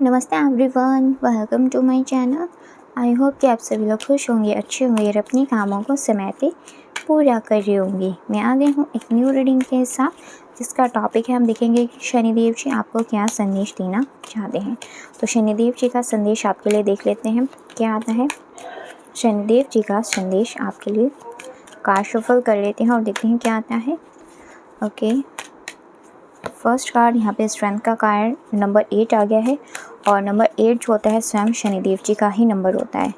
नमस्ते everyone, welcome to my channel. I hope कि आप सभी लोग खुश होंगे, अच्छे होंगे और अपने कामों को समय पे पूरा कर रहे होंगे। मैं आ गई हूँ एक न्यू रीडिंग के साथ, जिसका टॉपिक है हम देखेंगे कि शनिदेव जी आपको क्या संदेश देना चाहते हैं। तो शनिदेव जी का संदेश आपके लिए देख लेते हैं क्या आता है। शनिदेव जी का संदेश आपके लिए कार्ड शफल कर लेते हैं और देखते हैं क्या आता है। ओके, फर्स्ट कार्ड यहाँ पे स्ट्रेंथ का कार्ड नंबर 8 आ गया है और नंबर 8 जो होता है स्वयं शनिदेव जी का ही नंबर होता है।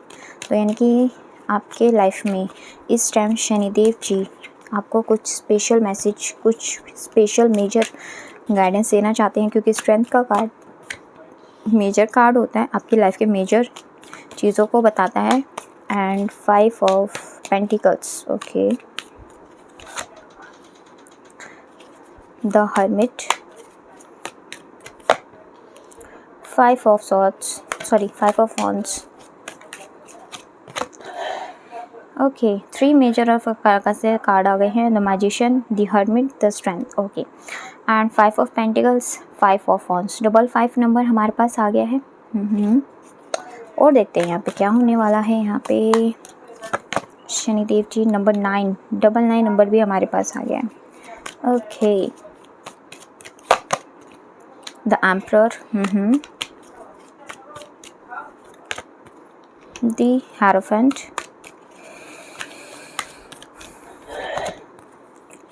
तो यानी कि आपके लाइफ में इस टाइम शनिदेव जी आपको कुछ स्पेशल मैसेज, कुछ स्पेशल मेजर गाइडेंस देना चाहते हैं, क्योंकि स्ट्रेंथ का कार्ड मेजर कार्ड होता है, आपकी लाइफ के मेजर चीज़ों को बताता है। And 5 of pentacles, okay, the hermit, 5 of swords, 5 of wands, okay, 3 measure of का से कार्ड आ गए हैं, the magician, the hermit, the strength, okay, and 5 of pentacles, 5 of wands, double 5 number हमारे पास आ गया है। और देखते हैं यहाँ पे क्या होने वाला है। यहाँ पे शनिदेव जी नंबर 9, डबल 9 नंबर भी हमारे पास आ गया है। Okay, the emperor, the hierophant,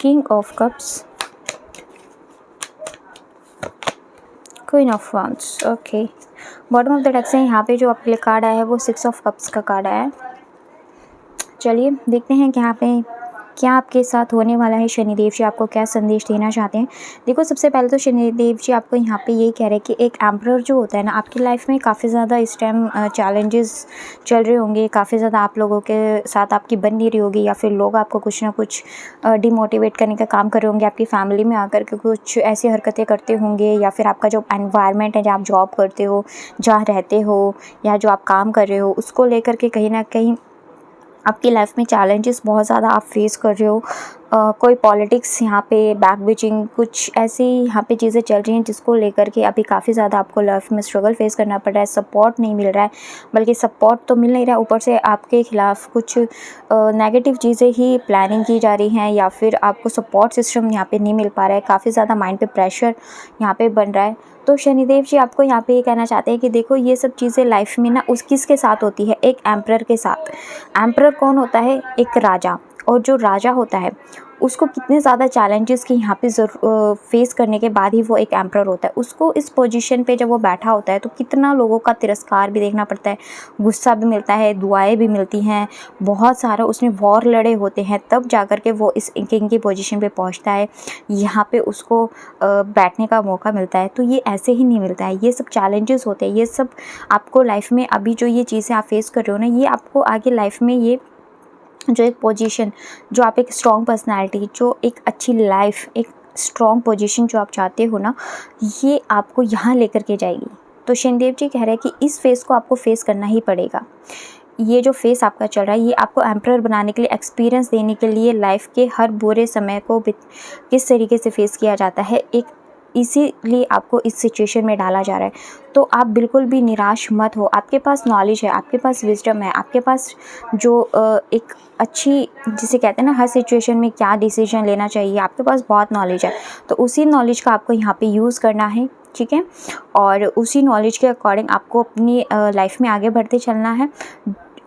king of cups, queen of wands, okay. Bottom of the deck से यहाँ पे जो आपके लिए कार्ड आया है वो 6 ऑफ कप्स का कार्ड आया है। चलिए देखते हैं कि यहाँ पे क्या आपके साथ होने वाला है। शनिदेव जी आपको क्या संदेश देना चाहते हैं। देखो, सबसे पहले तो शनिदेव जी आपको यहाँ पे यही कह रहे हैं कि एक एम्परर जो होता है ना, आपकी लाइफ में काफ़ी ज़्यादा इस टाइम चैलेंजेस चल रहे होंगे, काफ़ी ज़्यादा आप लोगों के साथ आपकी बन नहीं रही होगी, या फिर लोग आपको कुछ ना कुछ डिमोटिवेट करने का काम कर रहे होंगे, आपकी फैमिली में आकर के कुछ ऐसी हरकतें करते होंगे, या फिर आपका जो एनवायरनमेंट है, जहाँ आप जॉब करते हो, जहाँ रहते हो, या जो आप काम कर रहे हो, उसको लेकर के कहीं ना कहीं आपकी लाइफ में चैलेंजेस बहुत ज़्यादा आप फेस कर रहे हो। कोई पॉलिटिक्स यहाँ पे बैक बिचिंग, कुछ ऐसी यहाँ पे चीज़ें चल रही हैं जिसको लेकर के अभी काफ़ी ज़्यादा आपको लाइफ में स्ट्रगल फेस करना पड़ रहा है। सपोर्ट नहीं मिल रहा है, बल्कि सपोर्ट तो मिल नहीं रहा है, ऊपर से आपके खिलाफ कुछ नेगेटिव चीज़ें ही प्लानिंग की जा रही हैं, या फिर आपको सपोर्ट सिस्टम यहाँ पे नहीं मिल पा रहा है। काफ़ी ज़्यादा माइंड पे प्रेशर यहाँ पे बन रहा है। तो शनिदेव जी आपको यहाँ पे ये कहना चाहते हैं कि देखो, ये सब चीज़ें लाइफ में ना उस किसके साथ होती है, एक एम्परर के साथ। एम्परर कौन होता है? एक राजा। और जो राजा होता है उसको कितने ज़्यादा चैलेंजेस की यहाँ पे फेस करने के बाद ही वो एक एम्परर होता है। उसको इस पोजीशन पे जब वो बैठा होता है तो कितना लोगों का तिरस्कार भी देखना पड़ता है, गुस्सा भी मिलता है, दुआएं भी मिलती हैं, बहुत सारा उसने वॉर लड़े होते हैं, तब जाकर के वो इस किंग की पोजीशन पे पहुँचता है, यहाँ पे उसको बैठने का मौका मिलता है। तो ये ऐसे ही नहीं मिलता है, ये सब चैलेंजेस होते हैं। ये सब आपको लाइफ में अभी जो ये चीज़ें आप फेस कर रहे हो ना, ये आपको आगे लाइफ में ये जो एक पोजीशन, जो आप एक स्ट्रॉन्ग पर्सनालिटी, जो एक अच्छी लाइफ, एक स्ट्रॉन्ग पोजीशन जो आप चाहते हो ना, ये आपको यहाँ लेकर के जाएगी। तो शनिदेव जी कह रहे हैं कि इस फेस को आपको फेस करना ही पड़ेगा। ये जो फेस आपका चल रहा है, ये आपको एम्परर बनाने के लिए, एक्सपीरियंस देने के लिए, लाइफ के हर बुरे समय को किस तरीके से फेस किया जाता है, एक इसीलिए आपको इस सिचुएशन में डाला जा रहा है। तो आप बिल्कुल भी निराश मत हो। आपके पास नॉलेज है, आपके पास विजडम है, आपके पास जो एक अच्छी, जिसे कहते हैं ना, हर सिचुएशन में क्या डिसीजन लेना चाहिए, आपके पास बहुत नॉलेज है। तो उसी नॉलेज का आपको यहाँ पे यूज़ करना है, ठीक है, और उसी नॉलेज के अकॉर्डिंग आपको अपनी लाइफ में आगे बढ़ते चलना है।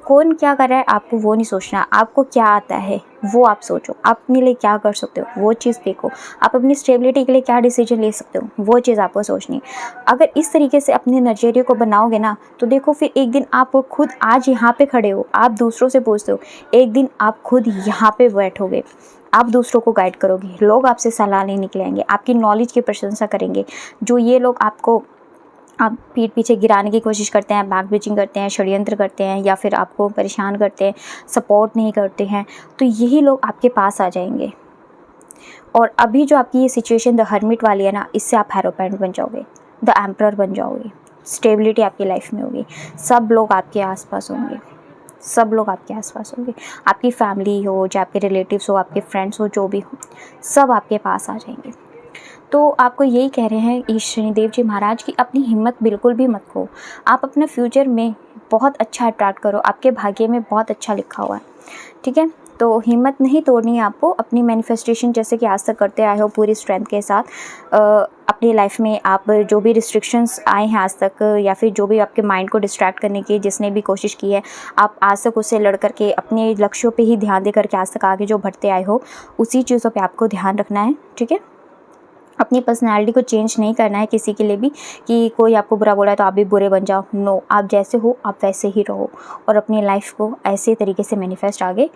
कौन क्या कर रहा है आपको वो नहीं सोचना, आपको क्या आता है वो आप सोचो, आप अपने लिए क्या कर सकते हो वो चीज़ देखो, आप अपनी स्टेबिलिटी के लिए क्या डिसीजन ले सकते हो वो चीज़ आपको सोचनी है। अगर इस तरीके से अपने नज़रिए को बनाओगे ना, तो देखो फिर एक दिन आप खुद, आज यहाँ पे खड़े हो, आप दूसरों से पूछते हो, एक दिन आप खुद यहाँ पे बैठोगे, आप दूसरों को गाइड करोगे, लोग आपसे सलाह लेने के लिए आएंगे, आपकी नॉलेज की प्रशंसा करेंगे। जो ये लोग आपको आप पीठ पीछे गिराने की कोशिश करते हैं, बैक बिचिंग करते हैं, षड्यंत्र करते हैं, या फिर आपको परेशान करते हैं, सपोर्ट नहीं करते हैं, तो यही लोग आपके पास आ जाएंगे। और अभी जो आपकी ये सिचुएशन द हर्मिट वाली है ना, इससे आप हेरोपेंट बन जाओगे, द एम्परर बन जाओगे, स्टेबिलिटी आपकी लाइफ में होगी, सब लोग आपके आसपास होंगे, सब लोग आपके आसपास होंगे, आपकी फैमिली हो, चाहे आपके रिलेटिव्स हो, आपके फ्रेंड्स हो, जो भी हो, सब आपके पास आ जाएंगे। तो आपको यही कह रहे हैं इस शनिदेव जी महाराज की अपनी हिम्मत बिल्कुल भी मत खो। आप अपने फ्यूचर में बहुत अच्छा अट्रैक्ट करो, आपके भाग्य में बहुत अच्छा लिखा हुआ है, ठीक है। तो हिम्मत नहीं तोड़नी है आपको, अपनी मैनिफेस्टेशन जैसे कि आज तक करते आए हो पूरी स्ट्रेंथ के साथ। अपनी लाइफ में आप जो भी रिस्ट्रिक्शंस आए हैं आज तक, या फिर जो भी आपके माइंड को डिस्ट्रैक्ट करने की जिसने भी कोशिश की है, आप आज तक उससे लड़ करके अपने लक्ष्यों पे ही ध्यान दे करके आज तक आगे जो बढ़ते आए हो, उसी चीज़ों पे आपको ध्यान रखना है, ठीक है। अपनी पर्सनैलिटी को चेंज नहीं करना है किसी के लिए भी, कि कोई आपको बुरा बोला है तो आप भी बुरे बन जाओ। नो, आप जैसे हो आप वैसे ही रहो और अपनी लाइफ को ऐसे तरीके से मैनिफेस्ट आगे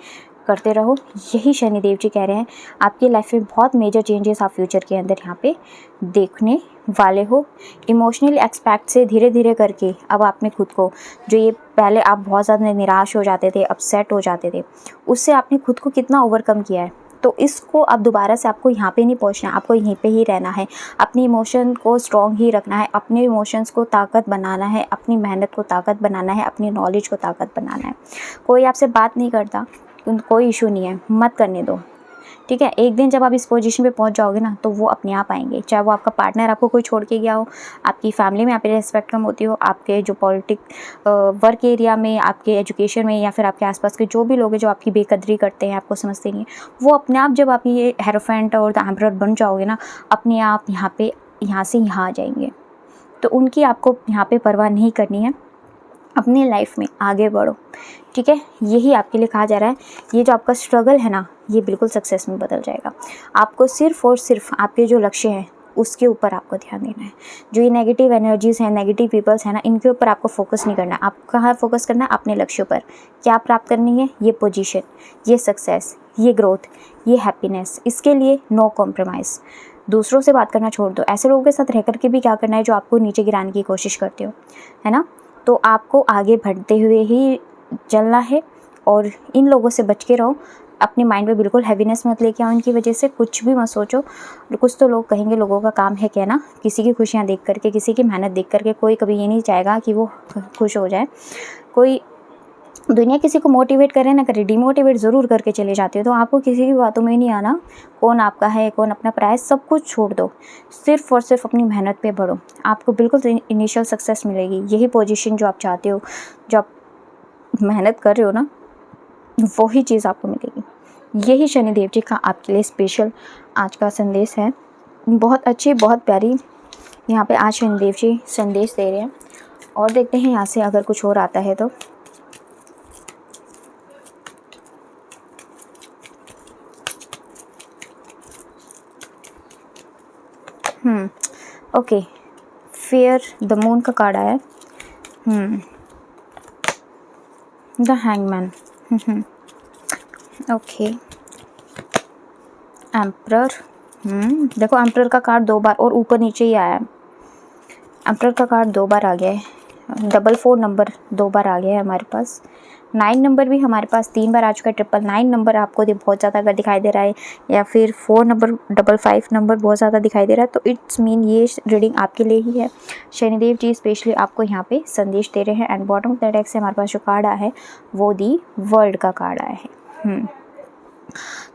करते रहो। यही शनिदेव जी कह रहे हैं। आपकी लाइफ में बहुत मेजर चेंजेस आप फ्यूचर के अंदर यहाँ पे देखने वाले हो। इमोशनल एक्सपेक्ट से धीरे धीरे करके अब आपने खुद को, जो ये पहले आप बहुत ज़्यादा निराश हो जाते थे, अपसेट हो जाते थे, उससे आपने खुद को कितना ओवरकम किया है। तो इसको अब दोबारा से आपको यहाँ पे नहीं पहुँचना है, आपको यहीं पे ही रहना है। अपनी इमोशन को स्ट्रॉन्ग ही रखना है, अपने इमोशंस को ताकत बनाना है, अपनी मेहनत को ताकत बनाना है, अपनी नॉलेज को ताकत बनाना है। कोई आपसे बात नहीं करता, कोई इशू नहीं है, मत करने दो, ठीक है। एक दिन जब आप इस पोजीशन पे पहुंच जाओगे ना, तो वो अपने आप आएंगे। चाहे वो आपका पार्टनर आपको कोई छोड़ के गया हो, आपकी फैमिली में आपकी रिस्पेक्ट कम होती हो, आपके जो वर्क एरिया में, आपके एजुकेशन में, या फिर आपके आसपास के जो भी लोग हैं जो आपकी बेकदरी करते हैं, आपको समझते नहीं है, वो अपने आप जब आप ये हेरोफेंट और द एम्परर बन जाओगे ना, अपने आप यहाँ से यहाँ आ जाएंगे। तो उनकी आपको यहाँ पे परवाह नहीं करनी है, अपनी लाइफ में आगे बढ़ो, ठीक है। यही आपके लिए कहा जा रहा है। ये जो आपका स्ट्रगल है ना, ये बिल्कुल सक्सेस में बदल जाएगा। आपको सिर्फ और सिर्फ आपके जो लक्ष्य हैं उसके ऊपर आपको ध्यान देना है। जो ये नेगेटिव एनर्जीज़ हैं, नेगेटिव पीपल्स हैं ना, इनके ऊपर आपको फोकस नहीं करना है। आपको कहाँ फोकस करना है? अपने लक्ष्य पर। क्या प्राप्त करनी है? ये पोजीशन, ये सक्सेस, ये ग्रोथ, ये हैप्पीनेस। इसके लिए नो कॉम्प्रोमाइज़। दूसरों से बात करना छोड़ दो। ऐसे लोगों के साथ रह करके भी क्या करना है जो आपको नीचे गिराने की कोशिश करते हो, है ना। तो आपको आगे बढ़ते हुए ही चलना है और इन लोगों से बच के रहो। अपने माइंड पे बिल्कुल हैवीनेस मत लेके आओ, इनकी वजह से कुछ भी मत सोचो। कुछ तो लोग कहेंगे, लोगों का काम है कहना, किसी की खुशियाँ देख करके, किसी की मेहनत देख करके कोई कभी ये नहीं चाहेगा कि वो खुश हो जाए। कोई दुनिया किसी को मोटिवेट करे ना करे, डिमोटिवेट ज़रूर करके चले जाते हो। तो आपको किसी की बातों में नहीं आना, कौन आपका है, कौन अपना पराया है, सब कुछ छोड़ दो। सिर्फ और सिर्फ अपनी मेहनत पे बढ़ो, आपको बिल्कुल इनिशियल सक्सेस मिलेगी। यही पोजीशन जो आप चाहते हो, जो आप मेहनत कर रहे हो ना, वही चीज़ आपको मिलेगी। यही शनिदेव जी का आपके लिए स्पेशल आज का संदेश है। बहुत अच्छी, बहुत प्यारी यहाँ पे आज शनिदेव जी संदेश दे रहे हैं। और देखते हैं यहाँ से अगर कुछ और आता है तो। ओके, फेयर द मून का कार्ड आया है। The hangman. Okay, emperor. देखो, एम्परर का कार्ड 2 बार और ऊपर नीचे ही आया है। एम्परर का कार्ड 2 बार आ गया है। 4 नंबर 2 बार आ गया है हमारे पास। 9 नंबर भी हमारे पास 3 बार आ चुका है। 999 नंबर आपको बहुत ज़्यादा अगर दिखाई दे रहा है, या फिर 4 नंबर 55 नंबर बहुत ज़्यादा दिखाई दे रहा है, तो इट्स मीन ये रीडिंग आपके लिए ही है। शनिदेव जी स्पेशली आपको यहाँ पे संदेश दे रहे हैं। And bottom of the deck से हमारे पास जो कार्ड आया है वो दी वर्ल्ड का कार्ड आया है।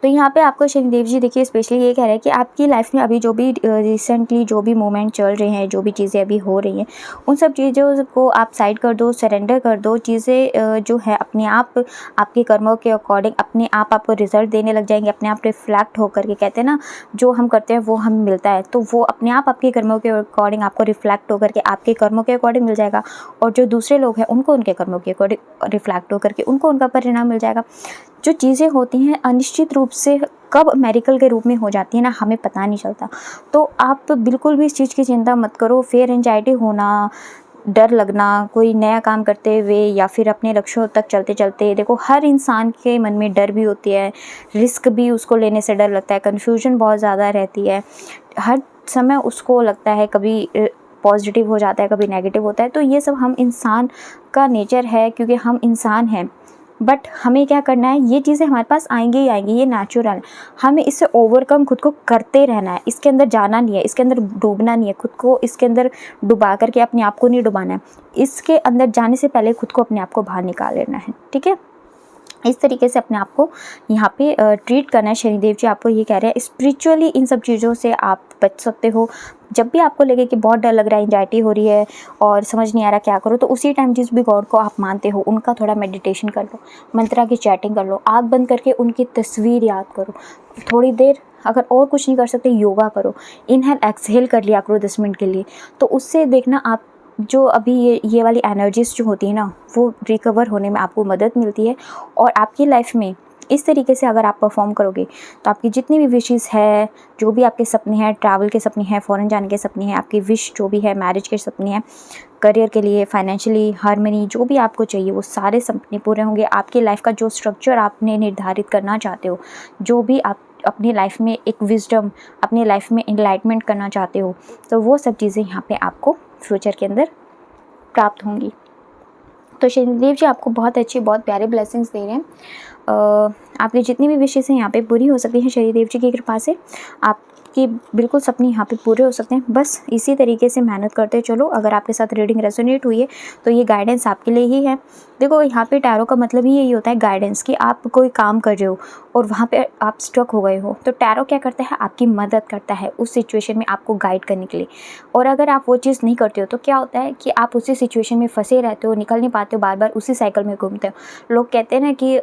तो यहाँ पे आपको शनिदेव जी देखिए स्पेशली ये कह रहे हैं कि आपकी लाइफ में अभी जो भी रिसेंटली जो भी मोमेंट चल रहे हैं, जो भी चीज़ें अभी हो रही हैं, उन सब चीज़ों को आप साइड कर दो, सरेंडर कर दो। चीज़ें जो है अपने आप आपके कर्मों के अकॉर्डिंग अपने आप आपको रिजल्ट देने लग जाएंगे। अपने आप रिफ्लेक्ट होकर के, कहते हैं ना, जो हम करते हैं वो हमें मिलता है, तो वो अपने आप आपके कर्मों के अकॉर्डिंग आपको रिफ्लेक्ट होकर के आपके कर्मों के अकॉर्डिंग मिल जाएगा। और जो दूसरे लोग हैं उनको उनके कर्मों के अकॉर्डिंग रिफ्लेक्ट होकर के उनको उनका परिणाम मिल जाएगा। जो चीज़ें होती हैं अनिश्चित रूप से कब मेरिकल के रूप में हो जाती है ना, हमें पता नहीं चलता। तो आप बिल्कुल भी इस चीज़ की चिंता मत करो। फियर एंजाइटी होना, डर लगना, कोई नया काम करते हुए या फिर अपने लक्ष्यों तक चलते चलते, देखो हर इंसान के मन में डर भी होती है, रिस्क भी उसको लेने से डर लगता है, कन्फ्यूजन बहुत ज़्यादा रहती है। हर समय उसको लगता है, कभी पॉजिटिव हो जाता है, कभी नेगेटिव होता है। तो ये सब हम इंसान का नेचर है, क्योंकि हम इंसान हैं। बट हमें क्या करना है, ये चीज़ें हमारे पास आएंगी ही आएंगी, ये नेचुरल है। हमें इससे ओवरकम खुद को करते रहना है। इसके अंदर जाना नहीं है, इसके अंदर डूबना नहीं है, खुद को इसके अंदर डुबा करके अपने आप को नहीं डुबाना है। इसके अंदर जाने से पहले खुद को अपने आप को बाहर निकाल लेना है, ठीक है। इस तरीके से अपने आप को यहाँ पे ट्रीट करना है। शनिदेव जी आपको ये कह रहे हैं स्पिरिचुअली इन सब चीज़ों से आप बच सकते हो। जब भी आपको लगे कि बहुत डर लग रहा है, एंजाइटी हो रही है और समझ नहीं आ रहा क्या करो, तो उसी टाइम जिस भी गॉड को आप मानते हो उनका थोड़ा मेडिटेशन कर लो, मंत्रा की चैटिंग कर लो, आँख बंद करके उनकी तस्वीर याद करो थोड़ी देर। अगर और कुछ नहीं कर सकते, योगा करो, इनहेल एक्सहेल कर लिया करो 10 मिनट के लिए। तो उससे देखना आप जो अभी ये वाली एनर्जीज जो होती है ना, वो रिकवर होने में आपको मदद मिलती है। और आपकी लाइफ में इस तरीके से अगर आप परफॉर्म करोगे तो आपकी जितनी भी विशेस है, जो भी आपके सपने हैं, ट्रैवल के सपने हैं, फॉरेन जाने के सपने हैं, आपकी विश जो भी है, मैरिज के सपने हैं, करियर के लिए, फाइनेंशियली हार्मनी, जो भी आपको चाहिए वो सारे सपने पूरे होंगे। आपकी लाइफ का जो स्ट्रक्चर आपने निर्धारित करना चाहते हो, जो भी आप अपनी लाइफ में एक विजडम, अपनी लाइफ में एनलाइटमेंट करना चाहते हो, तो वो सब चीज़ें यहाँ पे आपको फ्यूचर के अंदर प्राप्त होंगी। तो शनिदेव जी आपको बहुत अच्छे, बहुत प्यारे ब्लेसिंग्स दे रहे हैं। आपकी जितनी भी विशेष हैं यहाँ पे पूरी हो सकती हैं शनिदेव जी की कृपा से। आपकी बिल्कुल सपने यहाँ पे पूरे हो सकते हैं। बस इसी तरीके से मेहनत करते चलो। अगर आपके साथ रीडिंग रेजोनेट हुई है तो ये गाइडेंस आपके लिए ही है। देखो, यहाँ पे टैरो का मतलब ही यही होता है, गाइडेंस, कि आप कोई काम कर रहे हो और वहाँ पे आप स्टक हो गए हो, तो टैरो क्या करता है, आपकी मदद करता है उस सिचुएशन में आपको गाइड करने के लिए। और अगर आप वो चीज़ नहीं करते हो तो क्या होता है कि आप उसी सिचुएशन में फंसे रहते हो, निकल नहीं पाते हो, बार बार उसी साइकिल में घूमते हो। लोग कहते हैं ना कि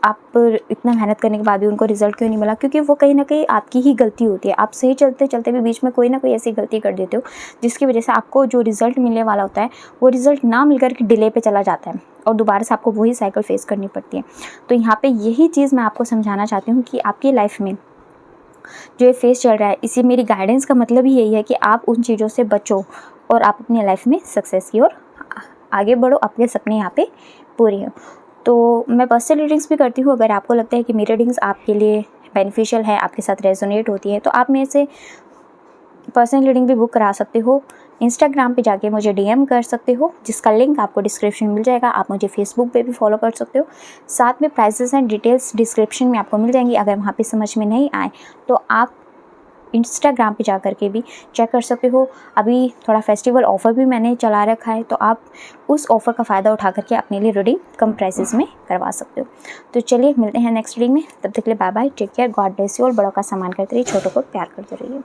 आप इतना मेहनत करने के बाद भी उनको रिज़ल्ट क्यों नहीं मिला, क्योंकि वो कहीं ना कहीं आपकी ही गलती होती है। आप सही चलते चलते भी बीच में कोई ना कोई ऐसी गलती कर देते हो जिसकी वजह से आपको जो रिज़ल्ट मिलने वाला होता है वो रिज़ल्ट ना मिलकर के डिले पे चला जाता है और दोबारा से आपको वही साइकिल फेस करनी पड़ती है। तो यहाँ पे यही चीज़ मैं आपको समझाना चाहती हूँ कि आपकी लाइफ में जो ये फेस चल रहा है, इसी मेरी गाइडेंस का मतलब ही यही है कि आप उन चीज़ों से बचो और आप अपनी लाइफ में सक्सेस की ओर आगे बढ़ो, अपने सपने यहाँ पे पूरे हों। तो मैं पर्सनल रीडिंग्स भी करती हूँ। अगर आपको लगता है कि मेरी रीडिंग्स आपके लिए बेनिफिशियल है, आपके साथ रेजोनेट होती है, तो आप मेरे से पर्सनल रीडिंग भी बुक करा सकते हो। इंस्टाग्राम पे जाके मुझे डीएम कर सकते हो, जिसका लिंक आपको डिस्क्रिप्शन में मिल जाएगा। आप मुझे फेसबुक पे भी फॉलो कर सकते हो। साथ में प्राइसेस एंड डिटेल्स डिस्क्रिप्शन में आपको मिल जाएंगी। अगर वहाँ पे समझ में नहीं आए तो आप इंस्टाग्राम पे जा कर के भी चेक कर सकते हो। अभी थोड़ा फेस्टिवल ऑफ़र भी मैंने चला रखा है, तो आप उस ऑफ़र का फ़ायदा उठा करके अपने लिए रीडिंग कम प्राइसेस में करवा सकते हो। तो चलिए मिलते हैं नेक्स्ट रीडिंग में। तब तक के लिए bye bye, take care, God bless you. और बड़ों का सम्मान करते रहिए, छोटों को प्यार करते रहिए।